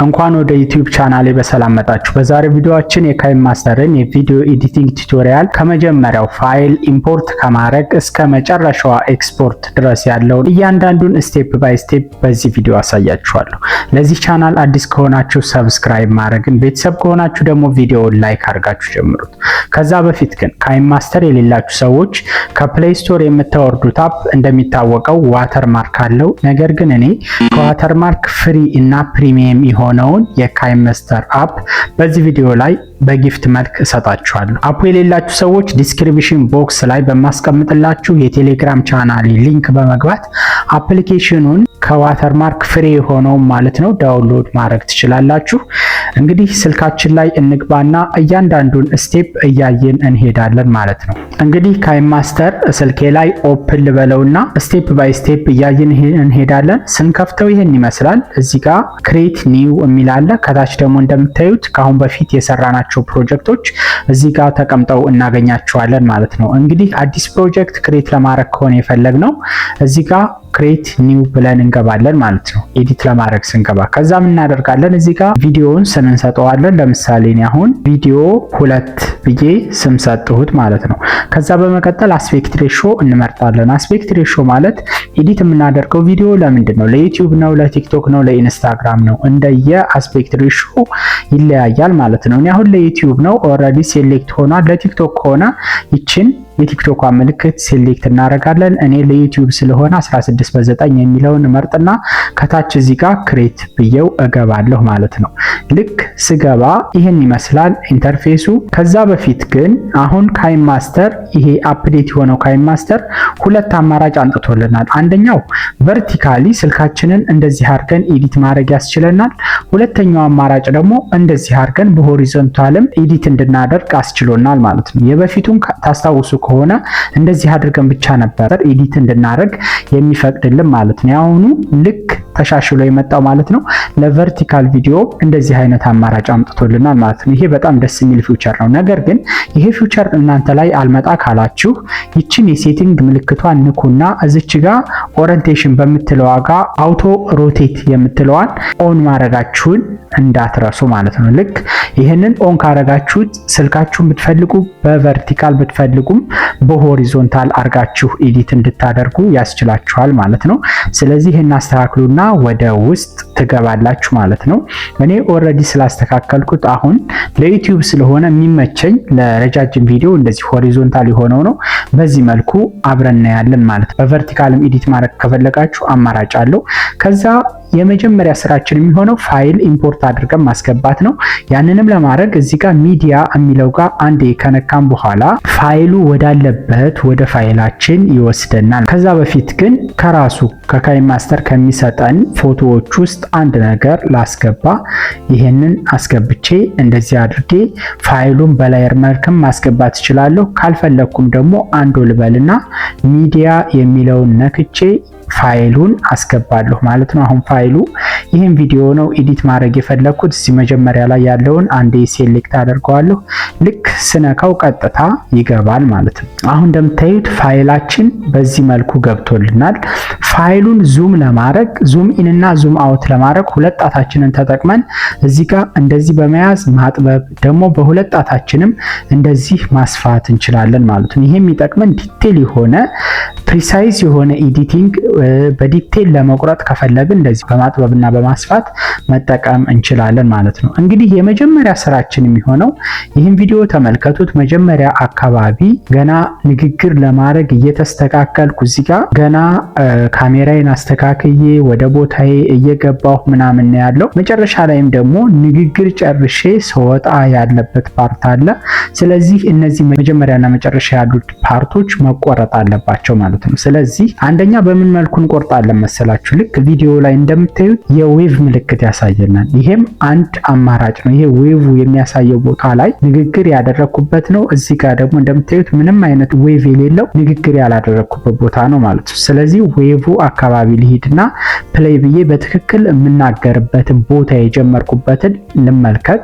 እንኳን ወደ ዩቲዩብ ቻናሌ በሰላም መጣችሁ። በዛሬው ቪዲዮአችን የካይንማስተርን የቪዲዮ ኤዲቲንግ ቱቶሪያል ከመጀመሪያው ፋይል ኢምፖርት ከማድረግ እስከ መጨረሻዋ ኤክስፖርት ድረስ ያለውን እያንዳንዱን ስቴፕ ባይ ስቴፕ በዚህ ቪዲዮ አሳያችኋለሁ። ለዚህ ቻናል አዲስ ከሆናችሁ ሰብስክራይብ ማድረግን፣ ቤተሰብ ከሆናችሁ ደግሞ ቪዲዮውን ላይክ አድርጋችሁ ጀምሩት። ከዛ በፊት ግን ካይንማስተር የሌላችሁ ሰዎች ከፕሌይ ስቶር የምታወርዱት አፕ እንደሚታወቀው ዋተርማርክ አለው። ነገር ግን እኔ ከዋተርማርክ ፍሪ እና ፕሪሚየም የሆነውን የካይንማስተር አፕ በዚህ ቪዲዮ ላይ በጊፍት መልክ እሰጣችኋለሁ። አፑ የሌላችሁ ሰዎች ዲስክሪፕሽን ቦክስ ላይ በማስቀምጥላችሁ የቴሌግራም ቻናል ሊንክ በመግባት አፕሊኬሽኑን ከዋተርማርክ ፍሪ የሆነው ማለት ነው ዳውንሎድ ማድረግ ትችላላችሁ። እንግዲህ ስልካችን ላይ እንግባና እያንዳንዱን ስቴፕ እያየን እንሄዳለን ማለት ነው። እንግዲህ ካይንማስተር ስልኬ ላይ ኦፕን ልበለውና ስቴፕ ባይ ስቴፕ እያየን እንሄዳለን። ስንከፍተው ይሄን ይመስላል። እዚህ ጋር ክሬት ኒው የሚል አለ። ከታች ደግሞ እንደምታዩት ከአሁን በፊት የሰራናቸው ፕሮጀክቶች እዚህ ጋር ተቀምጠው እናገኛቸዋለን ማለት ነው። እንግዲህ አዲስ ፕሮጀክት ክሬት ለማድረግ ከሆነ የፈለግነው እዚህ ጋር ክሬት ኒው ብለን እንገባለን ማለት ነው። ኤዲት ለማድረግ ስንገባ ከዛ ምን እናደርጋለን? እዚህ ጋር ቪዲዮውን ስም እንሰጠዋለን። ለምሳሌ እኔ አሁን ቪዲዮ 2 ብዬ ስም ሰጥሁት ማለት ነው። ከዛ በመቀጠል አስፔክት ሬሾ እንመርጣለን። አስፔክት ሬሾ ማለት ኤዲት የምናደርገው ቪዲዮ ለምንድን ነው? ለዩቲዩብ ነው፣ ለቲክቶክ ነው፣ ለኢንስታግራም ነው። እንደየ አስፔክት ሬሾ ይለያያል ማለት ነው። እኔ አሁን ለዩቲዩብ ነው ኦልሬዲ ሴሌክት ሆኗል። ለቲክቶክ ከሆነ ይችን የቲክቶክ ምልክት ሴሌክት እናደርጋለን። እኔ ለዩቲዩብ ስለሆነ 16:9 የሚለውን መርጥና ከታች እዚህ ጋር ክሬት ብየው እገባለሁ ማለት ነው። ልክ ስገባ ይሄን ይመስላል ኢንተርፌሱ። ከዛ በፊት ግን አሁን ካይንማስተር ይሄ አፕዴት የሆነው ካይንማስተር ሁለት አማራጭ አንጥቶልናል። አንደኛው ቨርቲካሊ ስልካችንን እንደዚህ አድርገን ኤዲት ማድረግ ያስችለናል። ሁለተኛው አማራጭ ደግሞ እንደዚህ አድርገን በሆሪዞንታልም ኤዲት እንድናደርግ አስችሎናል ማለት ነው። የበፊቱን ታስታውሱ ከሆነ እንደዚህ አድርገን ብቻ ነበር ኤዲት እንድናደርግ የሚፈቅድልን ማለት ነው። ያሁኑ ልክ ተሻሽሎ የመጣው ማለት ነው። ለቨርቲካል ቪዲዮ እንደዚህ አይነት አማራጭ አምጥቶልናል ማለት ነው። ይሄ በጣም ደስ የሚል ፊውቸር ነው። ነገር ግን ይሄ ፊውቸር እናንተ ላይ አልመጣ ካላችሁ ይችን የሴቲንግ ምልክቷን ንኩና እዚች ጋር ኦሪየንቴሽን በምትለዋ ጋር አውቶ ሮቴት የምትለዋን ኦን ማድረጋችሁን እንዳትረሱ ማለት ነው። ልክ ይሄንን ኦን ካረጋችሁት ስልካችሁን ብትፈልጉ በቨርቲካል ብትፈልጉም በሆሪዞንታል አርጋችሁ ኤዲት እንድታደርጉ ያስችላችኋል ማለት ነው። ስለዚህ ይሄን አስተካክሉና ወደ ውስጥ ትገባላችሁ ማለት ነው። እኔ ኦልሬዲ ስላስተካከልኩት አሁን ለዩቲዩብ ስለሆነ የሚመቸኝ ለረጃጅም ቪዲዮ እንደዚህ ሆሪዞንታል የሆነው ነው። በዚህ መልኩ አብረን ያለን ማለት ነው። በቨርቲካልም ኤዲት ማድረግ ከፈለጋችሁ አማራጭ አለው። ከዛ የመጀመሪያ ስራችን የሚሆነው ፋይል ኢምፖርት አድርገን ማስገባት ነው። ያንንም ለማድረግ እዚህ ጋር ሚዲያ የሚለው ጋር አንዴ ከነካም በኋላ ፋይሉ ወዳለበት ወደ ፋይላችን ይወስደናል። ከዛ በፊት ግን ከራሱ ከካይንማስተር ከሚሰጠን ፎቶዎች ውስጥ አንድ ነገር ላስገባ። ይሄንን አስገብቼ እንደዚህ አድርጌ ፋይሉን በላየር መልክም ማስገባት እችላለሁ። ካልፈለኩም ደግሞ አንዱ ልበልና ሚዲያ የሚለውን ነክቼ ፋይሉን አስገባለሁ ማለት ነው። አሁን ፋይሉ ይሄን ቪዲዮ ነው ኤዲት ማድረግ የፈለኩት። እዚህ መጀመሪያ ላይ ያለውን አንዴ ሴሌክት አደርገዋለሁ። ልክ ስነካው ቀጥታ ይገባል ማለት ነው። አሁን እንደምታዩት ፋይላችን በዚህ መልኩ ገብቶልናል። ፋይሉን ዙም ለማድረግ ዙም ኢን እና ዙም አውት ለማድረግ ሁለት ጣታችንን ተጠቅመን እዚህ ጋር እንደዚህ በመያዝ ማጥበብ፣ ደግሞ በሁለት ጣታችንም እንደዚህ ማስፋት እንችላለን ማለት ነው። ይሄ የሚጠቅመን ዲቴል የሆነ ፕሪሳይዝ የሆነ ኤዲቲንግ በዲቴል ለመቁረጥ ከፈለግን እንደዚህ በማጥበብና በማስፋት መጠቀም እንችላለን ማለት ነው። እንግዲህ የመጀመሪያ ስራችን የሚሆነው ይህን ቪዲዮ ተመልከቱት። መጀመሪያ አካባቢ ገና ንግግር ለማድረግ እየተስተካከልኩ እዚህ ጋር ገና ካሜራዬን አስተካክዬ ወደ ቦታዬ እየገባሁ ምናምን ያለው፣ መጨረሻ ላይም ደግሞ ንግግር ጨርሼ ስወጣ ያለበት ፓርት አለ። ስለዚህ እነዚህ መጀመሪያና መጨረሻ ያሉት ፓርቶች መቆረጥ አለባቸው ማለት ነው። ስለዚህ አንደኛ በምን መልኩ እንቆርጣለን መሰላችሁ? ልክ ቪዲዮ ላይ እንደምታዩት የዌቭ ምልክት ያሳየናል። ይሄም አንድ አማራጭ ነው። ይሄ ዌቭ የሚያሳየው ቦታ ላይ ንግግር ያደረኩበት ነው። እዚህ ጋር ደግሞ እንደምታዩት ምንም አይነት ዌቭ የሌለው ንግግር ያላደረኩበት ቦታ ነው ማለት ነው። ስለዚህ ዌቭ አካባቢ ልሂድና ፕሌይ ብዬ በትክክል የምናገርበትን ቦታ የጀመርኩበትን እንመልከት።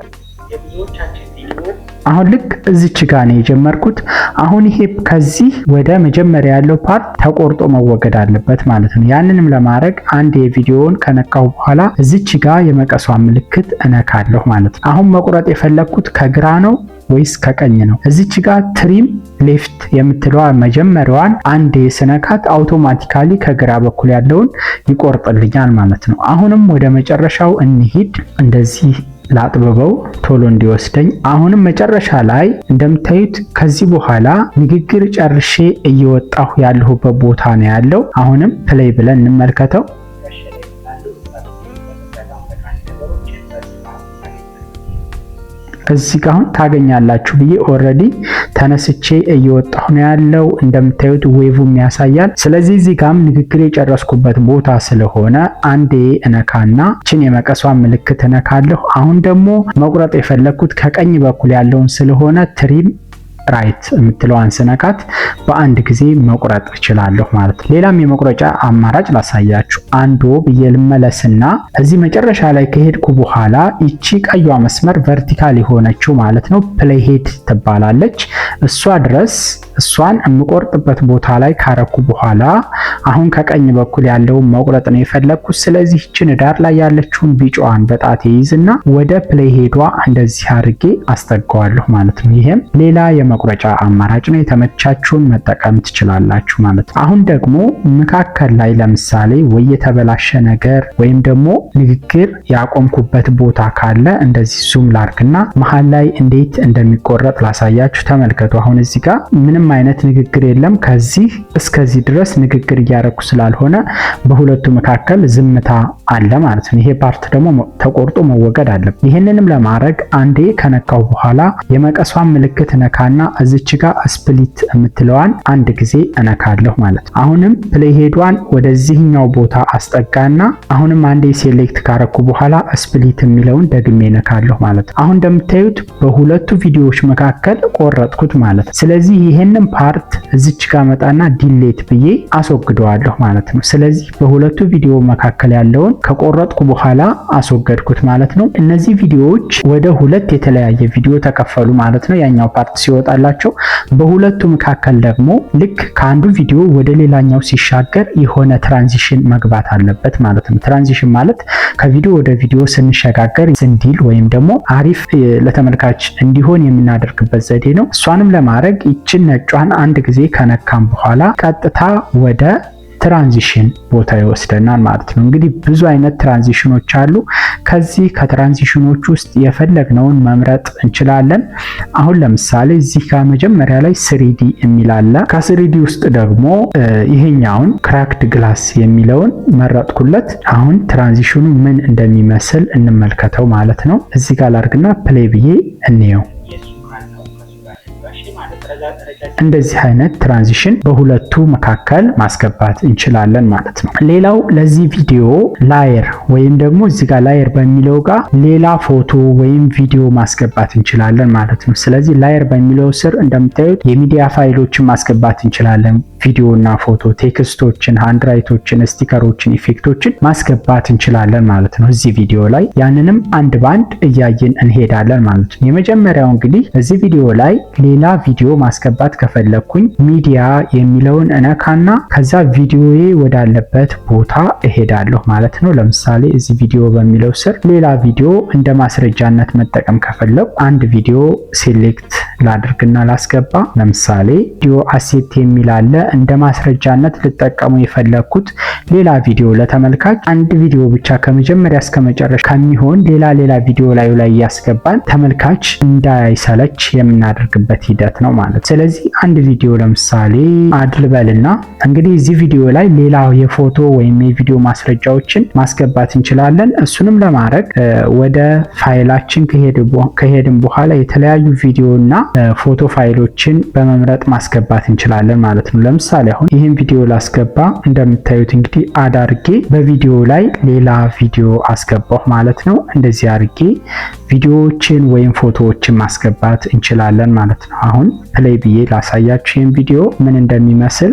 የብዙዎቻችን ቪዲዮ አሁን ልክ እዚች ጋር ነው የጀመርኩት። አሁን ይሄ ከዚህ ወደ መጀመሪያ ያለው ፓርት ተቆርጦ መወገድ አለበት ማለት ነው። ያንንም ለማድረግ አንድ የቪዲዮውን ከነካው በኋላ እዚች ጋር የመቀሷን ምልክት እነካለሁ ማለት ነው። አሁን መቁረጥ የፈለኩት ከግራ ነው ወይስ ከቀኝ ነው? እዚች ጋር ትሪም ሌፍት የምትለዋ መጀመሪያዋን አንዴ ስነካት አውቶማቲካሊ ከግራ በኩል ያለውን ይቆርጥልኛል ማለት ነው። አሁንም ወደ መጨረሻው እንሂድ። እንደዚህ ላጥብበው ቶሎ እንዲወስደኝ። አሁንም መጨረሻ ላይ እንደምታዩት ከዚህ በኋላ ንግግር ጨርሼ እየወጣሁ ያለሁበት ቦታ ነው ያለው። አሁንም ፕሌይ ብለን እንመልከተው። እዚህ ጋር አሁን ታገኛላችሁ ብዬ ኦልሬዲ ተነስቼ እየወጣሁ ነው ያለው። እንደምታዩት ዌቭም ያሳያል። ስለዚህ እዚህ ጋርም ንግግር የጨረስኩበት ቦታ ስለሆነ አንዴ እነካና ችን የመቀሷን ምልክት እነካለሁ። አሁን ደግሞ መቁረጥ የፈለኩት ከቀኝ በኩል ያለውን ስለሆነ ትሪም ራይት የምትለዋን ስነካት በአንድ ጊዜ መቁረጥ እችላለሁ ማለት ነው። ሌላም የመቁረጫ አማራጭ ላሳያችሁ። አንዱ ብዬ ልመለስና እዚህ መጨረሻ ላይ ከሄድኩ በኋላ ይቺ ቀይዋ መስመር ቨርቲካል የሆነችው ማለት ነው ፕሌይ ሄድ ትባላለች። እሷ ድረስ እሷን የምቆርጥበት ቦታ ላይ ካረኩ በኋላ አሁን ከቀኝ በኩል ያለውን መቁረጥ ነው የፈለኩት። ስለዚህ ይችን ዳር ላይ ያለችውን ቢጫዋን በጣቴ ይዝና ወደ ፕሌይ ሄዷ እንደዚህ አድርጌ አስጠጋዋለሁ ማለት ነው። ይሄም ሌላ የመቁረጫ አማራጭ ነው። የተመቻችሁን መጠቀም ትችላላችሁ ማለት ነው። አሁን ደግሞ መካከል ላይ ለምሳሌ ወይ የተበላሸ ነገር ወይም ደግሞ ንግግር ያቆምኩበት ቦታ ካለ እንደዚህ ዙም ላርግና መሃል ላይ እንዴት እንደሚቆረጥ ላሳያችሁ። ተመልከቱ። አሁን እዚህ ጋር ምንም አይነት ንግግር የለም። ከዚህ እስከዚህ ድረስ ንግግር እያረኩ ስላልሆነ በሁለቱ መካከል ዝምታ አለ ማለት ነው። ይሄ ፓርት ደግሞ ተቆርጦ መወገድ አለበት። ይህንንም ለማድረግ አንዴ ከነካው በኋላ የመቀሷን ምልክት ነካና እዚች ጋር ስፕሊት የምትለዋን አንድ ጊዜ እነካለሁ ማለት ነው። አሁንም ፕሌይ ሄዷን ወደዚህኛው ቦታ አስጠጋና አሁንም አንዴ ሴሌክት ካረኩ በኋላ ስፕሊት የሚለውን ደግሜ እነካለሁ ማለት ነው። አሁን እንደምታዩት በሁለቱ ቪዲዮዎች መካከል ቆረጥኩት ማለት ነው። ስለዚህ ይሄንን ፓርት እዚች ጋር መጣና ዲሌት ብዬ አስወግደዋለሁ ማለት ነው። ስለዚህ በሁለቱ ቪዲዮ መካከል ያለውን ከቆረጥኩ በኋላ አስወገድኩት ማለት ነው። እነዚህ ቪዲዮዎች ወደ ሁለት የተለያየ ቪዲዮ ተከፈሉ ማለት ነው። ያኛው ፓርት ሲወጣላቸው በሁለቱ መካከል ደግሞ ልክ ከአንዱ ቪዲዮ ወደ ሌላኛው ሲሻገር የሆነ ትራንዚሽን መግባት አለበት ማለት ነው። ትራንዚሽን ማለት ከቪዲዮ ወደ ቪዲዮ ስንሸጋገር እንዲል ወይም ደግሞ አሪፍ ለተመልካች እንዲሆን የምናደርግበት ዘዴ ነው። እሷንም ለማድረግ ይችን ነጯን አንድ ጊዜ ከነካም በኋላ ቀጥታ ወደ ትራንዚሽን ቦታ ይወስደናል ማለት ነው። እንግዲህ ብዙ አይነት ትራንዚሽኖች አሉ። ከዚህ ከትራንዚሽኖች ውስጥ የፈለግነውን መምረጥ እንችላለን። አሁን ለምሳሌ እዚህ ጋር መጀመሪያ ላይ 3D የሚል አለ። ከ3D ውስጥ ደግሞ ይሄኛውን ክራክድ ግላስ የሚለውን መረጥኩለት። አሁን ትራንዚሽኑ ምን እንደሚመስል እንመልከተው ማለት ነው። እዚህ ጋር ላድርግና ፕሌይ ብዬ እንየው። እንደዚህ አይነት ትራንዚሽን በሁለቱ መካከል ማስገባት እንችላለን ማለት ነው። ሌላው ለዚህ ቪዲዮ ላየር ወይም ደግሞ እዚህ ጋር ላየር በሚለው ጋር ሌላ ፎቶ ወይም ቪዲዮ ማስገባት እንችላለን ማለት ነው። ስለዚህ ላየር በሚለው ስር እንደምታዩት የሚዲያ ፋይሎችን ማስገባት እንችላለን። ቪዲዮና ፎቶ፣ ቴክስቶችን፣ ሃንድራይቶችን፣ ስቲከሮችን፣ ኢፌክቶችን ማስገባት እንችላለን ማለት ነው እዚህ ቪዲዮ ላይ። ያንንም አንድ ባንድ እያየን እንሄዳለን ማለት ነው። የመጀመሪያው እንግዲህ እዚህ ቪዲዮ ላይ ሌላ ቪዲዮ ማስገባት ከፈለኩኝ ሚዲያ የሚለውን እነካና ከዛ ቪዲዮዬ ወዳለበት ቦታ እሄዳለሁ ማለት ነው። ለምሳሌ እዚህ ቪዲዮ በሚለው ስር ሌላ ቪዲዮ እንደ ማስረጃነት መጠቀም ከፈለኩ አንድ ቪዲዮ ሴሌክት ላድርግና ላስገባ። ለምሳሌ ቪዲዮ አሴት የሚል አለ። እንደ ማስረጃነት ልጠቀሙ የፈለኩት ሌላ ቪዲዮ ለተመልካች አንድ ቪዲዮ ብቻ ከመጀመሪያ እስከ መጨረሻ ከሚሆን ሌላ ቪዲዮ ላይ ያስገባን ተመልካች እንዳይሰለች የምናደርግበት ሂደት ነው ማለት። ስለዚህ አንድ ቪዲዮ ለምሳሌ አድልበልና እንግዲህ እዚህ ቪዲዮ ላይ ሌላ የፎቶ ወይም የቪዲዮ ማስረጃዎችን ማስገባት እንችላለን። እሱንም ለማድረግ ወደ ፋይላችን ከሄድን በኋላ የተለያዩ ቪዲዮና ፎቶ ፋይሎችን በመምረጥ ማስገባት እንችላለን ማለት ነው። ለምሳሌ አሁን ይህን ቪዲዮ ላስገባ። እንደምታዩት እንግዲህ አዳርጌ በቪዲዮ ላይ ሌላ ቪዲዮ አስገባሁ ማለት ነው። እንደዚህ አድርጌ ቪዲዮዎችን ወይም ፎቶዎችን ማስገባት እንችላለን ማለት ነው። አሁን ፕሌይ ብዬ ላሳያችሁ ይህን ቪዲዮ ምን እንደሚመስል።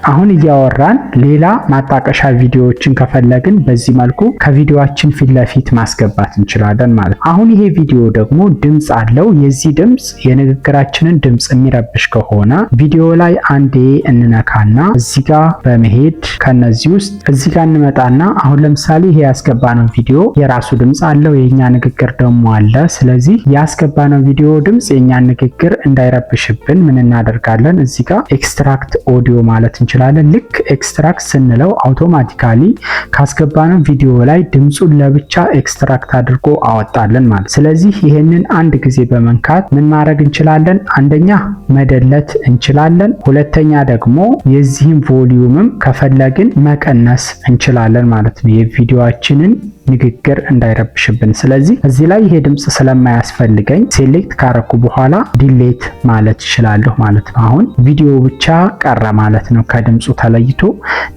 አሁን እያወራን ሌላ ማጣቀሻ ቪዲዮዎችን ከፈለግን በዚህ መልኩ ከቪዲዮአችን ፊት ለፊት ማስገባት እንችላለን ማለት ነው። አሁን ይሄ ቪዲዮ ደግሞ ድምጽ አለው። የዚህ ድምጽ የንግግራችንን ድምጽ የሚረብሽ ከሆነ ቪዲዮ ላይ አንዴ እንነካና እዚህ ጋር በመሄድ ከነዚህ ውስጥ እዚህ ጋር እንመጣና አሁን ለምሳሌ ይሄ ያስገባነው ቪዲዮ የራሱ ድምጽ አለው፣ የኛ ንግግር ደግሞ አለ። ስለዚህ ያስገባነው ቪዲዮ ድምጽ የኛን ንግግር እንዳይረብሽብን ምን እናደርጋለን? እዚህ ጋር ኤክስትራክት ኦዲዮ ማለት እንችላለን። ልክ ኤክስትራክት ስንለው አውቶማቲካሊ ካስገባነው ቪዲዮ ላይ ድምጹን ለብቻ ኤክስትራክት አድርጎ አወጣለን ማለት። ስለዚህ ይሄንን አንድ ጊዜ በመንካት ምን ማድረግ እንችላለን? አንደኛ መደለት እንችላለን። ሁለተኛ ደግሞ የዚህን ቮሊዩምም ከፈለግን መቀነስ እንችላለን ማለት ነው፣ የቪዲዮአችንን ንግግር እንዳይረብሽብን። ስለዚህ እዚህ ላይ ይሄ ድምጽ ስለማያስፈልገኝ ሴሌክት ካረኩ በኋላ ዲሌት ማለት እችላለሁ ማለት ነው። አሁን ቪዲዮ ብቻ ቀረ ማለት ነው ከድምጹ ተለይቶ።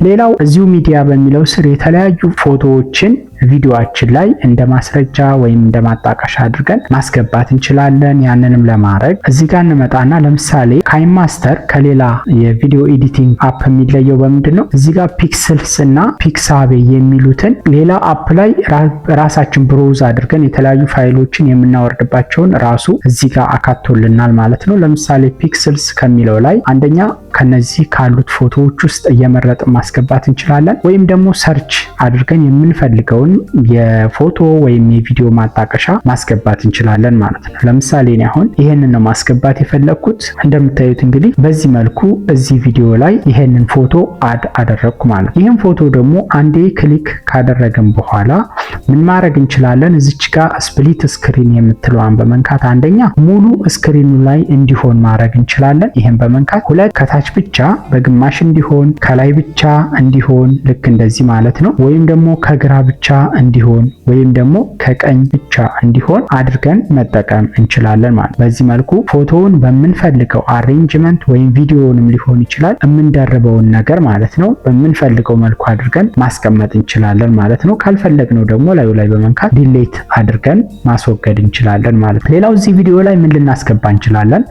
ሌላው እዚሁ ሚዲያ በሚለው ስር የተለያዩ ፎቶዎችን ቪዲዮአችን ላይ እንደ ማስረጃ ወይም እንደ ማጣቀሻ አድርገን ማስገባት እንችላለን። ያንንም ለማድረግ እዚህ ጋር እንመጣና ለምሳሌ ካይንማስተር ከሌላ የቪዲዮ ኤዲቲንግ አፕ የሚለየው በምንድነው? እዚህ ጋር ፒክስልስ እና ፒክሳቤ የሚሉትን ሌላ አፕ ላይ ራሳችን ብሮዝ አድርገን የተለያዩ ፋይሎችን የምናወርድባቸውን ራሱ እዚህ ጋር አካቶልናል ማለት ነው። ለምሳሌ ፒክስልስ ከሚለው ላይ አንደኛ ከነዚህ ካሉት ፎቶዎች ውስጥ እየመረጥን ማስገባት እንችላለን፣ ወይም ደግሞ ሰርች አድርገን የምንፈልገውን የፎቶ ወይም የቪዲዮ ማጣቀሻ ማስገባት እንችላለን ማለት ነው። ለምሳሌ እኔ አሁን ይሄንን ነው ማስገባት የፈለኩት። እንደምታዩት እንግዲህ በዚህ መልኩ እዚህ ቪዲዮ ላይ ይሄንን ፎቶ አድ አደረግኩ ማለት ነው። ይሄን ፎቶ ደግሞ አንዴ ክሊክ ካደረግን በኋላ ምን ማድረግ እንችላለን? እዚች ጋር ስፕሊት ስክሪን የምትለዋን በመንካት አንደኛ ሙሉ ስክሪኑ ላይ እንዲሆን ማድረግ እንችላለን። ይሄን በመንካት ሁለት ከታች ብቻ በግማሽ እንዲሆን ከላይ ብቻ እንዲሆን ልክ እንደዚህ ማለት ነው። ወይም ደግሞ ከግራ ብቻ እንዲሆን ወይም ደግሞ ከቀኝ ብቻ እንዲሆን አድርገን መጠቀም እንችላለን ማለት። በዚህ መልኩ ፎቶውን በምንፈልገው አሬንጅመንት ወይም ቪዲዮውንም ሊሆን ይችላል የምንደርበውን ነገር ማለት ነው በምንፈልገው መልኩ አድርገን ማስቀመጥ እንችላለን ማለት ነው። ካልፈለግነው ደግሞ ላዩ ላይ በመንካት ዲሌት አድርገን ማስወገድ እንችላለን ማለት ነው። ሌላው እዚህ ቪዲዮ ላይ ምን ልናስገባ እንችላለን?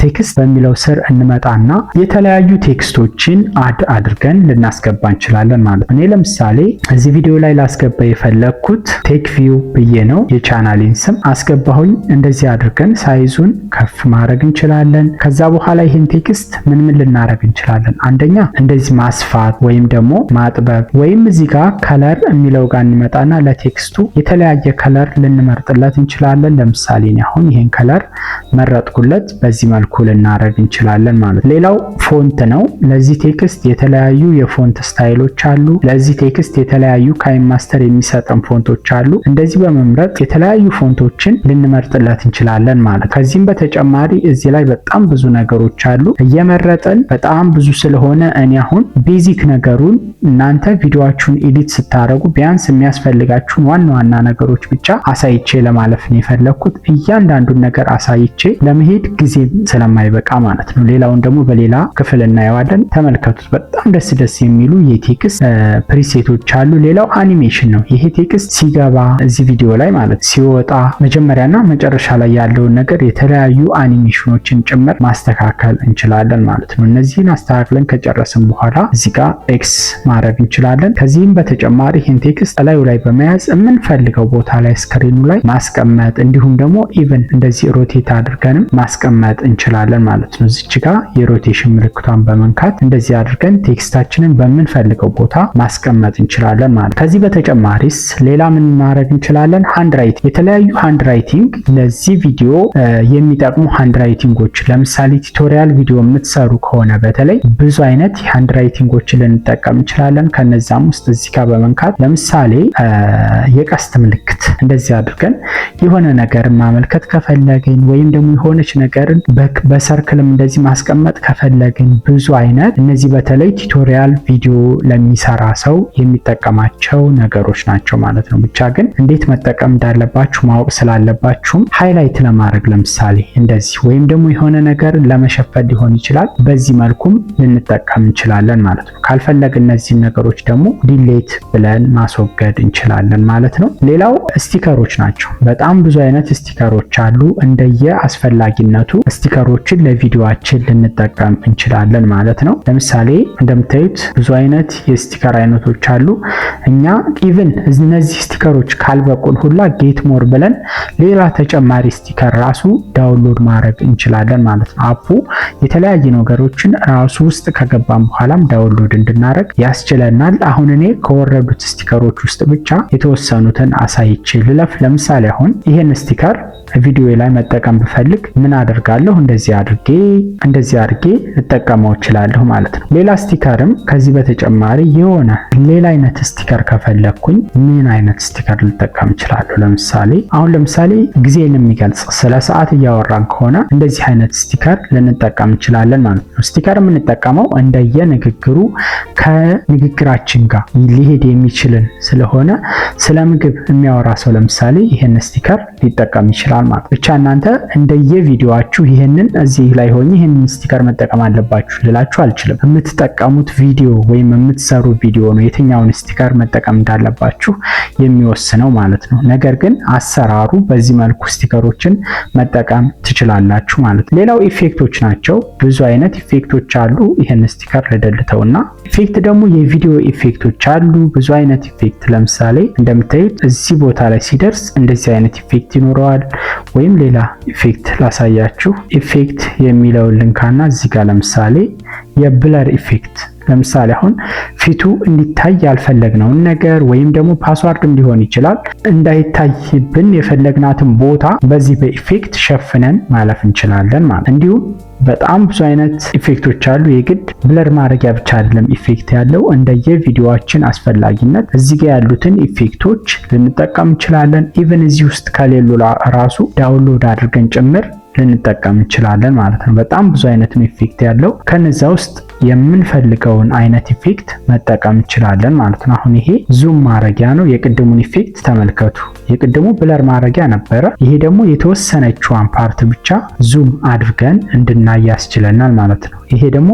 ቴክስት በሚለው ስር እንመጣና የተለያዩ ቴክስቶችን አድ አድርገን ልናስገባ እንችላለን ማለት ነው። እኔ ለምሳሌ እዚህ ቪዲዮ ላይ ላስገባ የፈለኩት ቴክ ቪው ብዬ ነው። የቻናሌን ስም አስገባሁኝ። እንደዚህ አድርገን ሳይዙን ከፍ ማድረግ እንችላለን። ከዛ በኋላ ይሄን ቴክስት ምን ልናደርግ እንችላለን? አንደኛ እንደዚህ ማስፋት ወይም ደግሞ ማጥበብ ወይም እዚህ ጋር ከለር የሚለው ጋር እንመጣና ለቴክስቱ የተለያየ ከለር ልንመርጥለት እንችላለን። ለምሳሌ አሁን ይሄን ከለር መረጥኩለት። በዚህ መልኩ ልናደርግ እንችላለን ማለት። ሌላው ፎንት ነው። ለዚህ ቴክስት የተለያዩ የፎንት ስታይሎች አሉ። ለዚህ ቴክስት የተለያዩ ካይንማስተር የሚሰጠን ፎንቶች አሉ። እንደዚህ በመምረጥ የተለያዩ ፎንቶችን ልንመርጥለት እንችላለን ማለት። ከዚህም በተጨማሪ እዚህ ላይ በጣም ብዙ ነገሮች አሉ። እየመረጥን በጣም ብዙ ስለሆነ እኔ አሁን ቤዚክ ነገሩን እናንተ ቪዲዮአችሁን ኤዲት ስታደርጉ ቢያንስ የሚያስፈልጋችሁን ዋና ዋና ነገሮች ብቻ አሳይቼ ለማለፍ ነው የፈለኩት። እያንዳንዱን ነገር አሳይቼ ለመሄድ ጊዜ ስለማይበቃ ማለት ነው። ሌላውን ደግሞ በሌላ ክፍል እናየዋለን። ተመልከቱት። በጣም ደስ የሚሉ የቴክስት ፕሪሴቶች አሉ። ሌላው አኒሜሽን ነው። ይሄ ቴክስት ሲገባ እዚህ ቪዲዮ ላይ ማለት ሲወጣ መጀመሪያና መጨረሻ ላይ ያለውን ነገር የተለያዩ አኒሜሽኖችን ጭምር ማስተካከል እንችላለን ማለት ነው። እነዚህን አስተካክለን ከጨረስን በኋላ እዚህ ጋር ኤክስ ማድረግ እንችላለን። ከዚህም በተጨማሪ ይህን ቴክስት ላዩ ላይ በመያዝ የምንፈልገው ቦታ ላይ ስክሪኑ ላይ ማስቀመጥ እንዲሁም ደግሞ ኢቭን እንደዚህ ሮቴት አድርገንም ማስቀመጥ እንችላለን ማለት ነው። እዚች ጋር የሮቴሽን ምልክቷን በመንካት እንደዚህ አድርገን ቴክስታችንን በምንፈልገው ቦታ ማስቀመጥ እንችላለን ማለት። ከዚህ በተጨማሪስ ሌላ ምን ማድረግ እንችላለን? ሃንድ ራይቲንግ፣ የተለያዩ ሃንድ ራይቲንግ ለዚህ ቪዲዮ የሚጠቅሙ ሃንድ ራይቲንጎች፣ ለምሳሌ ቱቶሪያል ቪዲዮ የምትሰሩ ከሆነ በተለይ ብዙ አይነት ሃንድ ራይቲንጎችን ልንጠቀም እንችላለን። ከነዛም ውስጥ እዚህ ጋር በመንካት ለምሳሌ የቀስት ምልክት እንደዚህ አድርገን የሆነ ነገር ማመልከት ከፈለግን ወይም ደግሞ የሆነች ነገርን በሰርክልም እንደዚህ ማስቀመጥ ከፈለግን ብዙ አይነት እነዚህ በተለይ ቱቶሪያል ቪዲዮ ለሚሰራ ሰው የሚጠቀማቸው ነገሮች ናቸው ማለት ነው። ብቻ ግን እንዴት መጠቀም እንዳለባችሁ ስላለባችሁ ማወቅ ስላለባችሁም ሃይላይት ለማድረግ ለምሳሌ እንደዚህ ወይም ደግሞ የሆነ ነገር ለመሸፈን ሊሆን ይችላል። በዚህ መልኩም ልንጠቀም እንችላለን ማለት ነው። ካልፈለግን እነዚህን ነገሮች ደግሞ ዲሌት ብለን ማስወገድ እንችላለን ማለት ነው። ሌላው ስቲከሮች ናቸው። በጣም ብዙ አይነት ስቲከሮች አሉ። እንደየ አስፈላጊነቱ ስቲከሮችን ለቪዲዮአችን ልንጠቀም እንችላለን ማለት ነው። ለምሳሌ እንደምታዩት ብዙ አይነት የስቲከር አይነቶች አሉ። እኛ ኢቭን እነዚህ ስቲከሮች ካልበቁን ሁላ ጌት ሞር ብለን ሌላ ተጨማሪ ስቲከር ራሱ ዳውንሎድ ማድረግ እንችላለን ማለት ነው። አፑ የተለያዩ ነገሮችን ራሱ ውስጥ ከገባን በኋላም ዳውንሎድ እንድናደርግ ያስችለናል። አሁን እኔ ከወረዱት ስቲከሮች ውስጥ ብቻ የተወሰኑትን አሳይቼ ልለፍ። ለምሳሌ አሁን ይሄን ስቲከር ቪዲዮ ላይ መጠቀም ብፈልግ ምን አደርጋለሁ? እንደዚህ አድርጌ ልጠቀመው እችላለሁ ማለት ነው። ሌላ ስቲከርም ከዚህ በተጨማሪ የሆነ ሌላ አይነት ስቲከር ከፈለኩኝ ምን አይነት ስቲከር ልጠቀም እችላለሁ? ለምሳሌ ጊዜን የሚገልጽ ስለ ሰዓት እያወራን ከሆነ እንደዚህ አይነት ስቲከር ልንጠቀም እንችላለን ማለት ነው። ስቲከር የምንጠቀመው እንደየ ንግግሩ ከንግግራችን ጋር ሊሄድ የሚችልን ስለሆነ ስለ ምግብ የሚያወራ ሰው ለምሳሌ ይሄን ስቲከር ሊጠቀም ይችላል ማለት ብቻ እናንተ እንደየቪዲዮአችሁ ይሄንን እዚህ ላይ ሆኜ ይሄንን ስቲከር መጠቀም አለባችሁ ልላችሁ አልችልም። የምትጠቀሙት ቪዲዮ ወይም የምትሰሩ ቪዲዮ ነው የትኛውን ስቲከር መጠቀም እንዳለባችሁ የሚወስነው ማለት ነው። ነገር ግን አሰራሩ በዚህ መልኩ ስቲከሮችን መጠቀም ትችላላችሁ ማለት ነው። ሌላው ኢፌክቶች ናቸው። ብዙ አይነት ኢፌክቶች አሉ። ይሄን ስቲከር ልደልተውና ኢፌክት ደግሞ የቪዲዮ ኢፌክቶች አሉ። ብዙ አይነት ኢፌክት ለምሳሌ እንደምታዩት እዚህ ቦታ ላይ ሲደርስ እንደዚህ አይነት ኢፌክት ይኖረዋል። ወይም ሌላ ኢፌክት ላሳያችሁ። ኢፌክት የሚለውን ልንካና እዚህ ጋር ለምሳሌ የብለር ኢፌክት ለምሳሌ አሁን ፊቱ እንዲታይ ያልፈለግነውን ነገር ወይም ደግሞ ፓስዋርድም ሊሆን ይችላል እንዳይታይብን የፈለግናትን ቦታ በዚህ በኢፌክት ሸፍነን ማለፍ እንችላለን ማለት። እንዲሁም በጣም ብዙ አይነት ኢፌክቶች አሉ። የግድ ብለር ማድረጊያ ብቻ አይደለም ኢፌክት ያለው፣ እንደየቪዲዮአችን አስፈላጊነት እዚህ ጋር ያሉትን ኢፌክቶች ልንጠቀም እንችላለን። ኢቭን እዚህ ውስጥ ከሌሉ ራሱ ዳውንሎድ አድርገን ጭምር ልንጠቀም እንችላለን ማለት ነው። በጣም ብዙ አይነት ኢፌክት ያለው ከነዛ ውስጥ የምንፈልገውን አይነት ኢፌክት መጠቀም እንችላለን ማለት ነው። አሁን ይሄ ዙም ማድረጊያ ነው። የቅድሙን ኢፌክት ተመልከቱ። የቅድሙ ብለር ማድረጊያ ነበረ። ይሄ ደግሞ የተወሰነችዋን ፓርት ብቻ ዙም አድርገን እንድናይ ያስችለናል ማለት ነው። ይሄ ደግሞ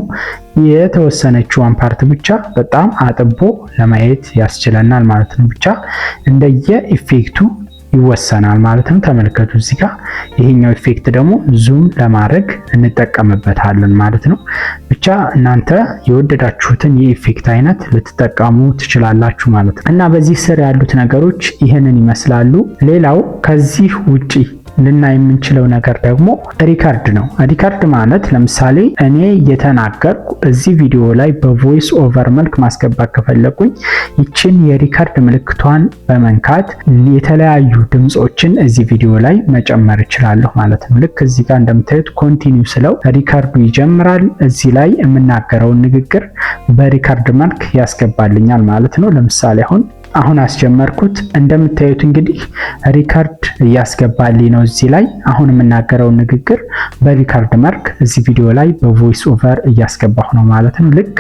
የተወሰነችዋን ፓርት ብቻ በጣም አጥቦ ለማየት ያስችለናል ማለት ነው። ብቻ እንደየ ኢፌክቱ ይወሰናል ማለት ነው። ተመልከቱ እዚህ ጋር ይሄኛው ኢፌክት ደግሞ ዙም ለማድረግ እንጠቀምበታለን ማለት ነው። ብቻ እናንተ የወደዳችሁትን የኢፌክት አይነት ልትጠቀሙ ትችላላችሁ ማለት ነው። እና በዚህ ስር ያሉት ነገሮች ይሄንን ይመስላሉ። ሌላው ከዚህ ውጪ ልናይ የምንችለው ነገር ደግሞ ሪካርድ ነው። ሪካርድ ማለት ለምሳሌ እኔ የተናገርኩ እዚህ ቪዲዮ ላይ በቮይስ ኦቨር መልክ ማስገባት ከፈለኩኝ ይችን የሪካርድ ምልክቷን በመንካት የተለያዩ ድምጾችን እዚህ ቪዲዮ ላይ መጨመር እችላለሁ ማለት ነው። ልክ እዚህ ጋር እንደምታዩት ኮንቲኒው ስለው ሪካርዱ ይጀምራል። እዚህ ላይ የምናገረውን ንግግር በሪካርድ መልክ ያስገባልኛል ማለት ነው። ለምሳሌ አሁን አስጀመርኩት። እንደምታዩት እንግዲህ ሪካርድ እያስገባልኝ ነው። እዚህ ላይ አሁን የምናገረው ንግግር በሪካርድ መልክ እዚህ ቪዲዮ ላይ በቮይስ ኦቨር እያስገባሁ ነው ማለት ነው። ልክ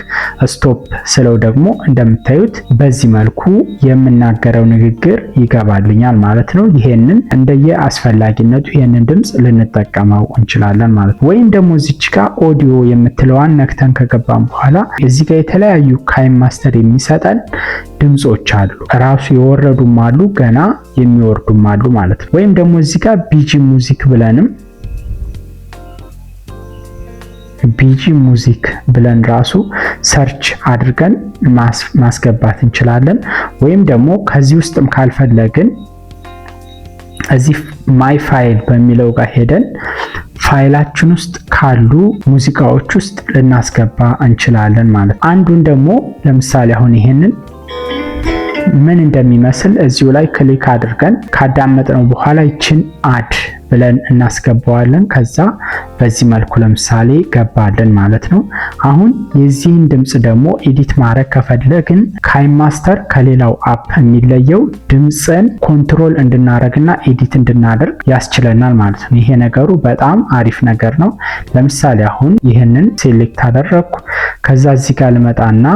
ስቶፕ ስለው ደግሞ እንደምታዩት በዚህ መልኩ የምናገረው ንግግር ይገባልኛል ማለት ነው። ይሄንን እንደየ አስፈላጊነቱ ይሄንን ድምጽ ልንጠቀመው እንችላለን ማለት ነው። ወይም ደግሞ እዚች ጋር ኦዲዮ የምትለዋን ነክተን ከገባን በኋላ እዚህ ጋር የተለያዩ ካይም ማስተር የሚሰጠን ድምጾች አሉ። ራሱ የወረዱም አሉ፣ ገና የሚወርዱም አሉ ማለት ነው። ወይም ደግሞ እዚህ ጋር ቢጂ ሙዚክ ብለንም ቢጂ ሙዚክ ብለን ራሱ ሰርች አድርገን ማስገባት እንችላለን። ወይም ደግሞ ከዚህ ውስጥም ካልፈለግን እዚህ ማይ ፋይል በሚለው ጋር ሄደን ፋይላችን ውስጥ ካሉ ሙዚቃዎች ውስጥ ልናስገባ እንችላለን ማለት። አንዱን ደግሞ ለምሳሌ አሁን ይሄንን ምን እንደሚመስል እዚሁ ላይ ክሊክ አድርገን ካዳመጥነው በኋላ ይችን አድ ብለን እናስገባዋለን። ከዛ በዚህ መልኩ ለምሳሌ ገባልን ማለት ነው። አሁን የዚህን ድምጽ ደግሞ ኤዲት ማድረግ ከፈለግን ካይማስተር ከሌላው አፕ የሚለየው ድምጽን ኮንትሮል እንድናደርግና ኤዲት እንድናደርግ ያስችለናል ማለት ነው። ይሄ ነገሩ በጣም አሪፍ ነገር ነው። ለምሳሌ አሁን ይህንን ሴሌክት አደረግኩ። ከዛ እዚህ ጋር ልመጣና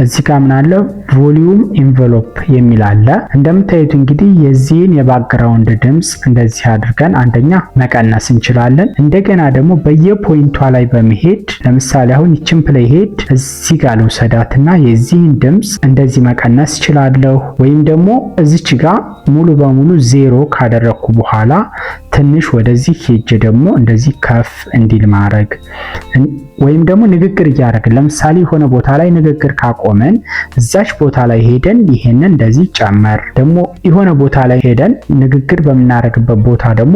እዚህ ጋር ምን አለ ቮሊዩም ኢንቨሎፕ የሚል አለ። እንደምታዩት እንግዲህ የዚህን የባክግራውንድ ድምጽ እንደዚህ አድርገን አንደኛ መቀነስ እንችላለን። እንደገና ደግሞ በየፖይንቷ ላይ በመሄድ ለምሳሌ አሁን ይችን ፕሌይ ሄድ እዚህ ጋር ልውሰዳትና የዚህን ድምጽ እንደዚህ መቀነስ እችላለሁ። ወይም ደግሞ እዚች ጋር ሙሉ በሙሉ ዜሮ ካደረኩ በኋላ ትንሽ ወደዚህ ሄጄ ደግሞ እንደዚህ ከፍ እንዲል ማድረግ ወይም ደግሞ ንግግር እያደረግን ለምሳሌ የሆነ ቦታ ላይ ንግግር ካቆመን እዛች ቦታ ላይ ሄደን ይሄንን እንደዚህ ጨመር፣ ደግሞ የሆነ ቦታ ላይ ሄደን ንግግር በምናደርግበት ቦታ ደግሞ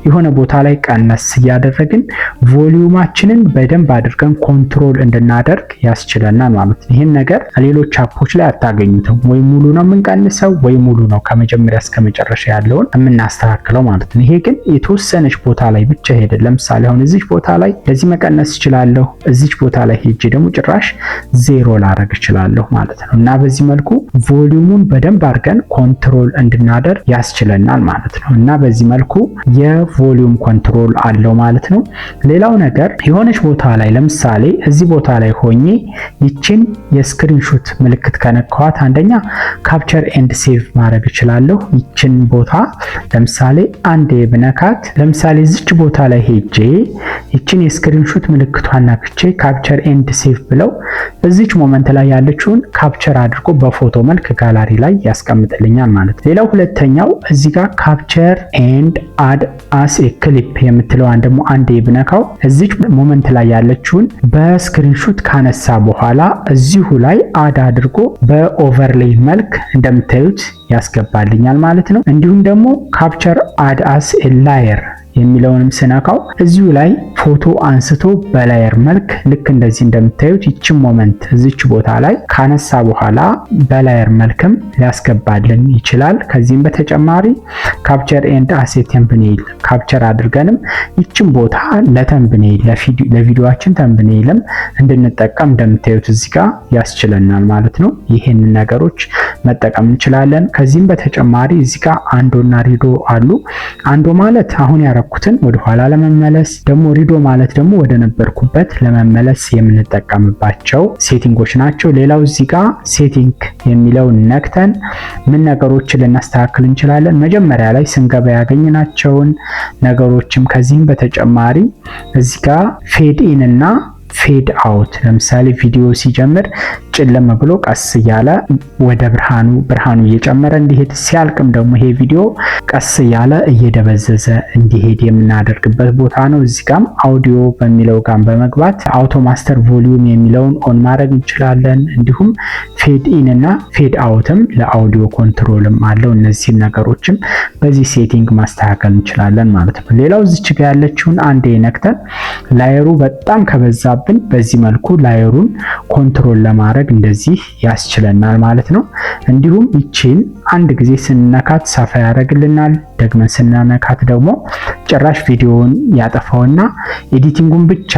የሆነ ቦታ ላይ ቀነስ እያደረግን ቮሊዩማችንን በደንብ አድርገን ኮንትሮል እንድናደርግ ያስችለናል ማለት ነው። ይሄን ነገር ሌሎች አፖች ላይ አታገኙትም። ወይ ሙሉ ነው የምንቀንሰው ወይ ሙሉ ነው ከመጀመሪያ እስከ መጨረሻ ያለውን የምናስተካክለው ማለት ነው። ይሄ ግን የተወሰነች ቦታ ላይ ብቻ ሄደን ለምሳሌ አሁን እዚች ቦታ ላይ እንደዚህ መቀነስ እችላለሁ። እዚች ቦታ ላይ ሄጄ ደግሞ ጭራሽ ዜሮ ላደርግ እችላለሁ ማለት ነው። እና በዚህ መልኩ ቮሊዩሙን በደንብ አድርገን ኮንትሮል እንድናደርግ ያስችለናል ማለት ነው። እና በዚህ መልኩ የቮሊዩም ኮንትሮል አለው ማለት ነው። ሌላው ነገር የሆነች ቦታ ላይ ለምሳሌ እዚህ ቦታ ላይ ሆኜ ይችን የስክሪንሾት ምልክት ከነካኋት አንደኛ ካፕቸር ኤንድ ሴቭ ማድረግ እችላለሁ። ይችን ቦታ ለምሳሌ አንዴ ብነካት ለምሳሌ እዚች ቦታ ላይ ሄጄ ይችን የስክሪንሾት ምልክቷን ነክቼ ካፕቸር ኤንድ ሴቭ ብለው እዚች ሞመንት ላይ ያለችውን ካፕቸር አድርጎ በፎቶ መልክ ጋላሪ ላይ ያስቀምጥልኛል ማለት ነው። ሌላው ሁለተኛው እዚህ ጋር ካፕቸር ኤንድ አድ አስ ኤ ክሊፕ የምትለዋን ደግሞ አንዴ ብነካው እዚች ሞመንት ላይ ያለችውን በስክሪንሾት ካነሳ በኋላ እዚሁ ላይ አድ አድርጎ በኦቨርሌይ መልክ እንደምታዩት ያስገባልኛል ማለት ነው። እንዲሁም ደግሞ ካፕቸር አድ አስ ኤ ላየር የሚለውንም ስነካው እዚሁ ላይ ፎቶ አንስቶ በላየር መልክ ልክ እንደዚህ እንደምታዩት ይችን ሞመንት እዚች ቦታ ላይ ካነሳ በኋላ በላየር መልክም ሊያስገባልን ይችላል። ከዚህም በተጨማሪ ካፕቸር ኤንድ አስ ኤ ተምብኔል ካፕቸር አድርገንም ይችን ቦታ ለተምብኔል ለቪዲዮአችን ተምብኔልም እንድንጠቀም እንደምታዩት እዚህ ጋር ያስችለናል ማለት ነው። ይሄንን ነገሮች መጠቀም እንችላለን። ከዚህም በተጨማሪ እዚህ ጋር አንዶና ሪዶ አሉ። አንዶ ማለት አሁን ያረኩትን ወደ ኋላ ለመመለስ፣ ደግሞ ሪዶ ማለት ደግሞ ወደ ነበርኩበት ለመመለስ የምንጠቀምባቸው ሴቲንጎች ናቸው። ሌላው እዚህ ጋር ሴቲንግ የሚለውን ነክተን ምን ነገሮችን ልናስተካክል እንችላለን። መጀመሪያ ላይ ስንገባ ያገኘናቸውን ነገሮችም ከዚህም በተጨማሪ እዚህ ጋር ፌድ ኢን እና ፌድ አውት ለምሳሌ ቪዲዮ ሲጀምር ጨለመ ብሎ ቀስ እያለ ወደ ብርሃኑ እየጨመረ እንዲሄድ ሲያልቅም ደግሞ ይሄ ቪዲዮ ቀስ እያለ እየደበዘዘ እንዲሄድ የምናደርግበት ቦታ ነው። እዚህ ጋም አውዲዮ በሚለው ጋር በመግባት አውቶ ማስተር ቮሊዩም የሚለውን ኦን ማድረግ እንችላለን። እንዲሁም ፌድ ኢን እና ፌድ አውትም ለአውዲዮ ኮንትሮልም አለው። እነዚህ ነገሮችም በዚህ ሴቲንግ ማስተካከል እንችላለን ማለት ነው። ሌላው እዚች ጋር ያለችውን አንዴ ነክተን ላየሩ በጣም ከበዛብን በዚህ መልኩ ላየሩን ኮንትሮል ለማድረግ እንደዚህ ያስችለናል ማለት ነው። እንዲሁም ይቺን አንድ ጊዜ ስንነካት ሰፋ ያደርግልናል። ደግመን ስንነካት ደግሞ ጭራሽ ቪዲዮውን ያጠፋውና ኤዲቲንጉን ብቻ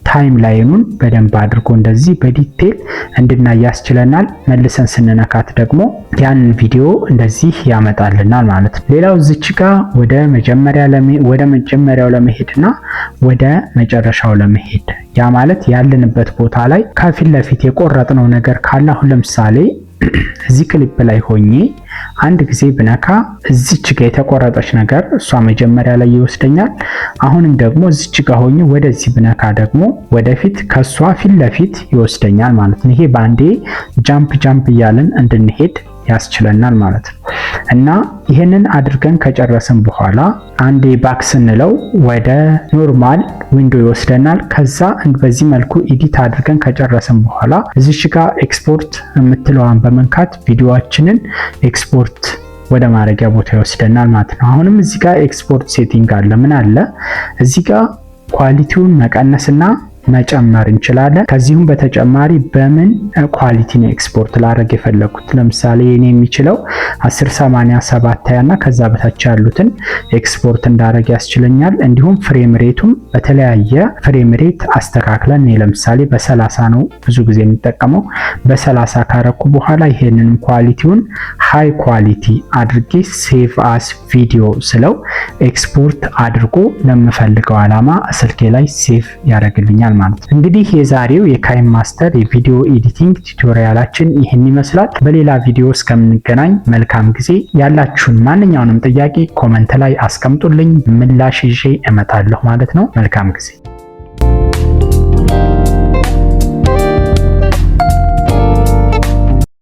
ታይም ላይኑን በደንብ አድርጎ እንደዚህ በዲቴል እንድናይ ያስችለናል። መልሰን ስንነካት ደግሞ ያንን ቪዲዮ እንደዚህ ያመጣልናል ማለት ነው። ሌላው እዚች ጋር ወደ መጀመሪያው ለመሄድና ወደ መጨረሻው ለመሄድ ያ ማለት ያለንበት ቦታ ላይ ከፊት ለፊት የቆረጥነው ነገር ካለ አሁን ለምሳሌ እዚህ ክሊፕ ላይ ሆኜ አንድ ጊዜ ብነካ እዚች ጋር የተቆረጠች ነገር እሷ መጀመሪያ ላይ ይወስደኛል። አሁንም ደግሞ እዚች ጋር ሆኜ ወደዚህ ብነካ ደግሞ ወደፊት ከሷ ፊት ለፊት ይወስደኛል ማለት ነው። ይሄ ባንዴ ጃምፕ እያልን እንድንሄድ ያስችለናል ማለት ነው። እና ይሄንን አድርገን ከጨረስን በኋላ አንዴ ባክ ስንለው ወደ ኖርማል ዊንዶ ይወስደናል። ከዛ በዚህ መልኩ ኤዲት አድርገን ከጨረስን በኋላ እዚች ጋር ኤክስፖርት የምትለዋን በመንካት ቪዲዮአችንን ኤክስፖርት ወደ ማድረጊያ ቦታ ይወስደናል ማለት ነው። አሁንም እዚህ ጋር ኤክስፖርት ሴቲንግ አለ። ምን አለ እዚህ ጋር ኳሊቲውን መቀነስና መጨመር እንችላለን። ከዚሁም በተጨማሪ በምን ኳሊቲ ነው ኤክስፖርት ላደርግ የፈለኩት፣ ለምሳሌ እኔ የሚችለው 1080 እና ከዛ በታች ያሉትን ኤክስፖርት እንዳደርግ ያስችለኛል። እንዲሁም ፍሬም ሬቱም በተለያየ ፍሬም ሬት አስተካክለን እኔ ለምሳሌ በ30 ነው ብዙ ጊዜ የሚጠቀመው። በ30 ካረኩ በኋላ ይሄንን ኳሊቲውን ሃይ ኳሊቲ አድርጌ ሴቭ አስ ቪዲዮ ስለው ኤክስፖርት አድርጎ ለምፈልገው ዓላማ ስልኬ ላይ ሴቭ ያደርግልኛል ማለት ነው። እንግዲህ የዛሬው የካይን ማስተር የቪዲዮ ኤዲቲንግ ቱቶሪያላችን ይህን ይመስላል። በሌላ ቪዲዮ እስከምንገናኝ መልካም ጊዜ። ያላችሁን ማንኛውንም ጥያቄ ኮመንት ላይ አስቀምጡልኝ፣ ምላሽ ይዤ እመጣለሁ ማለት ነው። መልካም ጊዜ።